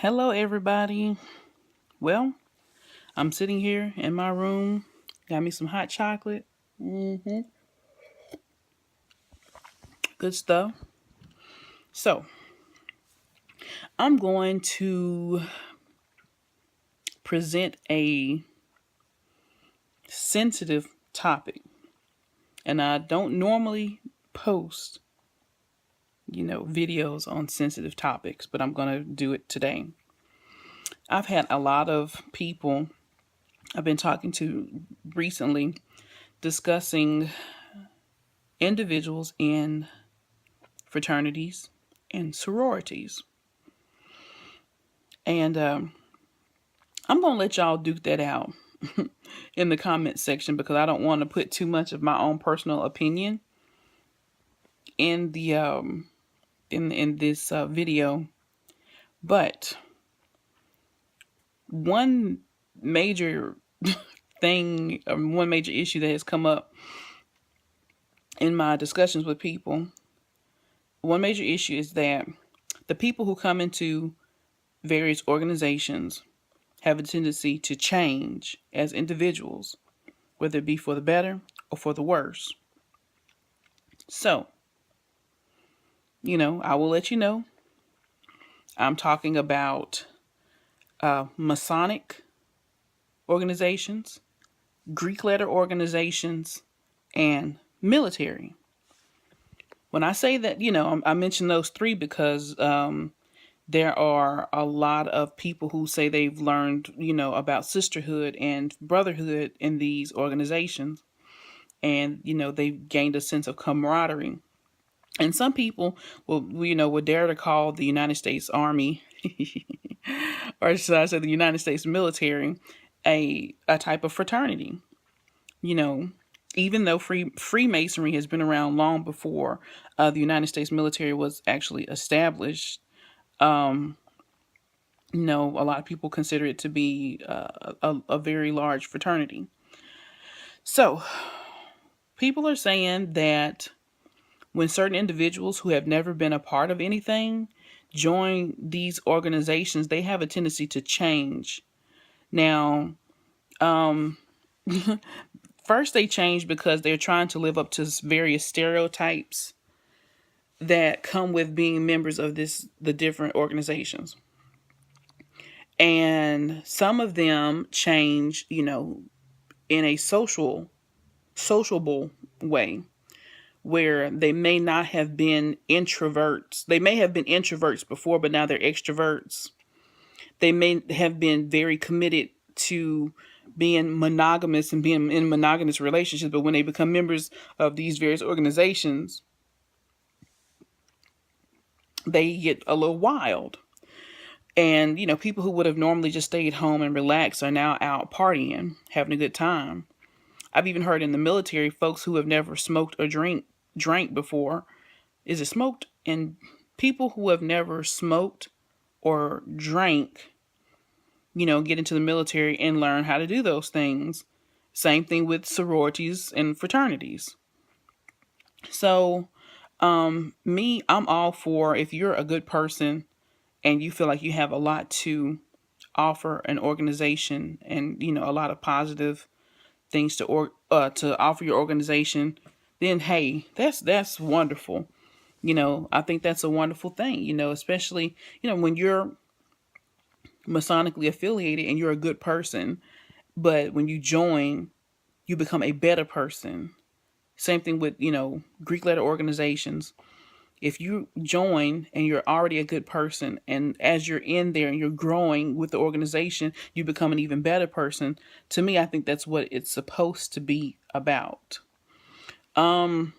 Hello, everybody. Well, I'm sitting here in my room, got me some hot chocolate. hmm Good stuff. So, I'm going to present a sensitive topic, and I don't normally post, videos on sensitive topics, but I'm going to do it today. I've had a lot of people I've been talking to recently discussing individuals in fraternities and sororities. And I'm going to let y'all duke that out in the comment section because I don't want to put too much of my own personal opinion in the in this video. But one major thing, one major issue that has come up in my discussions with people, one major issue is that the people who come into various organizations have a tendency to change as individuals, whether it be for the better or for the worse. So, I will let you know. I'm talking about Masonic organizations, Greek letter organizations, and military. When I say that, I mention those three because there are a lot of people who say they've learned, about sisterhood and brotherhood in these organizations. And, they've gained a sense of camaraderie. And some people would dare to call the United States Army, or should I say the United States military, a type of fraternity. You know, even though Freemasonry has been around long before the United States military was actually established, um, a lot of people consider it to be a very large fraternity. So people are saying that when certain individuals who have never been a part of anything join these organizations, they have a tendency to change. Now, um, first they change because they're trying to live up to various stereotypes that come with being members of the different organizations. And some of them change, in a sociable way where they may not have been introverts. They may have been introverts before, but now they're extroverts. They may have been very committed to being monogamous and being in monogamous relationships, but when they become members of these various organizations, they get a little wild. And, people who would have normally just stayed home and relaxed are now out partying, having a good time. I've even heard in the military, folks who have never smoked or drank before. Is it smoked? And people who have never smoked or drank, get into the military and learn how to do those things. Same thing with sororities and fraternities. So, I'm all for if you're a good person and you feel like you have a lot to offer an organization and, a lot of positive things to offer your organization, then hey, that's wonderful. I think that's a wonderful thing, especially, when you're Masonically affiliated and you're a good person, but when you join, you become a better person. Same thing with, Greek letter organizations. If you join and you're already a good person, and as you're in there and you're growing with the organization, you become an even better person. To me, I think that's what it's supposed to be about. Um,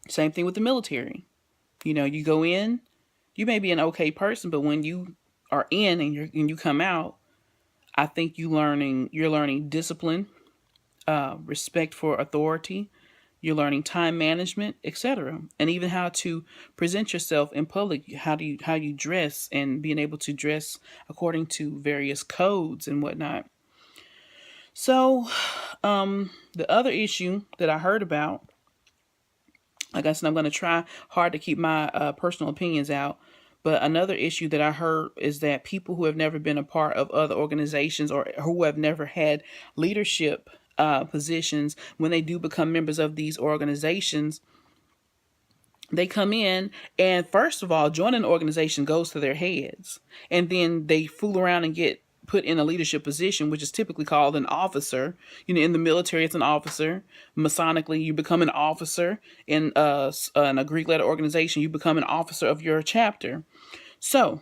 Same thing with the military. You go in, you may be an okay person, but when you are in and you come out, I think you're learning discipline, respect for authority. You're learning time management, etc., and even how to present yourself in public. How you dress and being able to dress according to various codes and whatnot. So, the other issue that I heard about, like I said, I'm going to try hard to keep my personal opinions out, But another issue that I heard is that people who have never been a part of other organizations or who have never had leadership positions, when they do become members of these organizations, they come in and first of all, joining an organization goes to their heads. And then they fool around and get put in a leadership position, which is typically called an officer. In the military, it's an officer. Masonically, you become an officer. In a Greek letter organization, you become an officer of your chapter. So,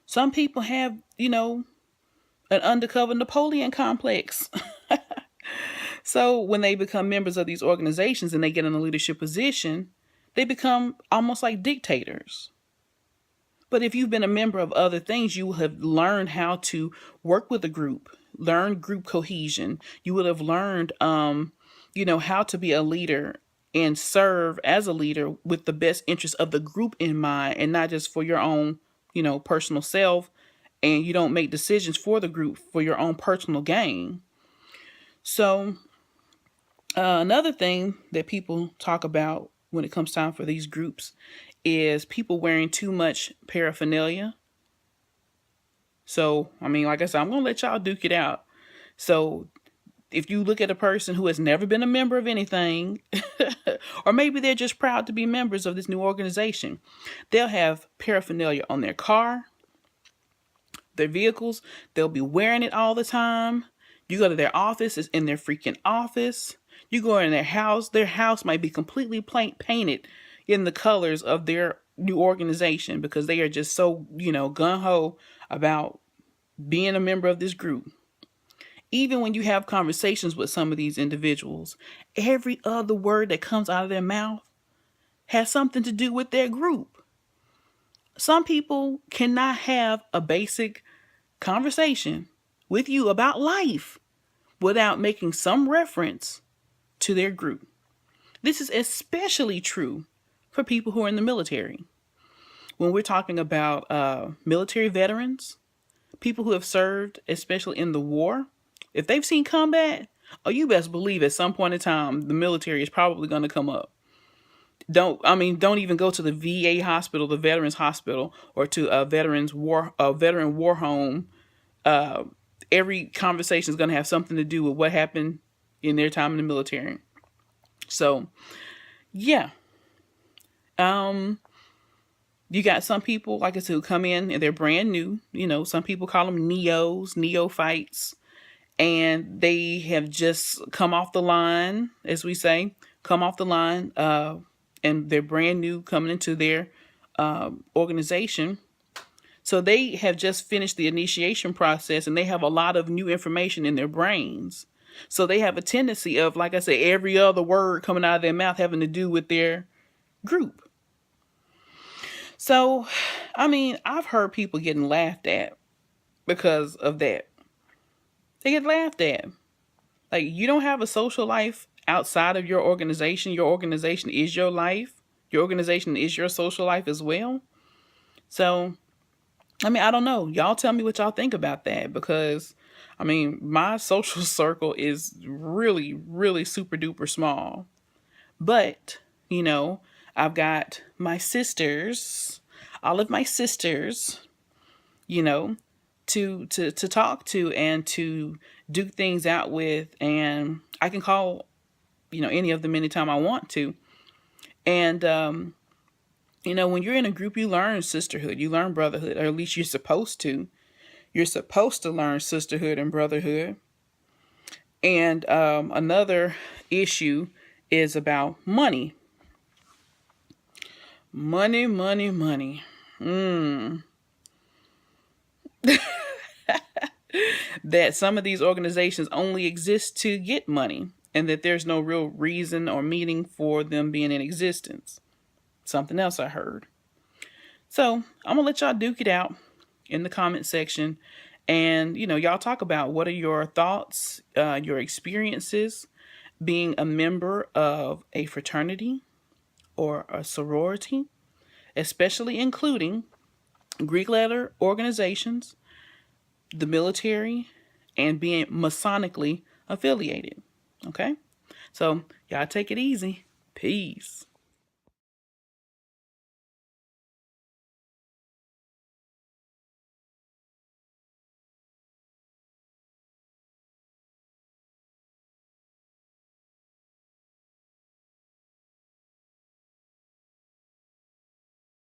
some people have, an undercover Napoleon complex. So when they become members of these organizations and they get in a leadership position, they become almost like dictators. But if you've been a member of other things, you will have learned how to work with a group, learn group cohesion. You would have learned, how to be a leader and serve as a leader with the best interest of the group in mind and not just for your own, personal self. And you don't make decisions for the group for your own personal gain. So another thing that people talk about when it comes time for these groups is people wearing too much paraphernalia. So, like I said, I'm going to let y'all duke it out. So, if you look at a person who has never been a member of anything, or maybe they're just proud to be members of this new organization, they'll have paraphernalia on their car, their vehicles. They'll be wearing it all the time. You go to their office, it's in their freaking office. You go in their house might be completely painted in the colors of their new organization because they are just so, gung-ho about being a member of this group. Even when you have conversations with some of these individuals, every other word that comes out of their mouth has something to do with their group. Some people cannot have a basic conversation with you about life without making some reference to their group. This is especially true for people who are in the military. When we're talking about military veterans, people who have served, especially in the war, if they've seen combat, you best believe at some point in time, the military is probably going to come up. Don't even go to the VA hospital, the Veterans Hospital, or to a veteran war home. Every conversation is going to have something to do with what happened in their time in the military. So, yeah. You got some people, like I said, who come in and they're brand new. Some people call them neophytes. And they have just come off the line, as we say, and they're brand new coming into their organization. So they have just finished the initiation process and they have a lot of new information in their brains. So they have a tendency of, like I said, every other word coming out of their mouth having to do with their group. So, I've heard people getting laughed at because of that. They get laughed at. Like, you don't have a social life outside of your organization. Your organization is your life. Your organization is your social life as well. So, I don't know. Y'all tell me what y'all think about that because, my social circle is really, really super duper small. But, I've got my sisters, all of my sisters, to talk to and to do things out with, and I can call any of them anytime I want to. And when you're in a group, you learn sisterhood, you learn brotherhood, or at least you're supposed to learn sisterhood and brotherhood. And another issue is about money. Money. That some of these organizations only exist to get money and that there's no real reason or meaning for them being in existence. Something else I heard. So I'm gonna let y'all duke it out in the comment section and y'all talk about what are your thoughts, your experiences being a member of a fraternity or a sorority, especially including Greek letter organizations, the military, and being Masonically affiliated. Okay? So, y'all take it easy. Peace.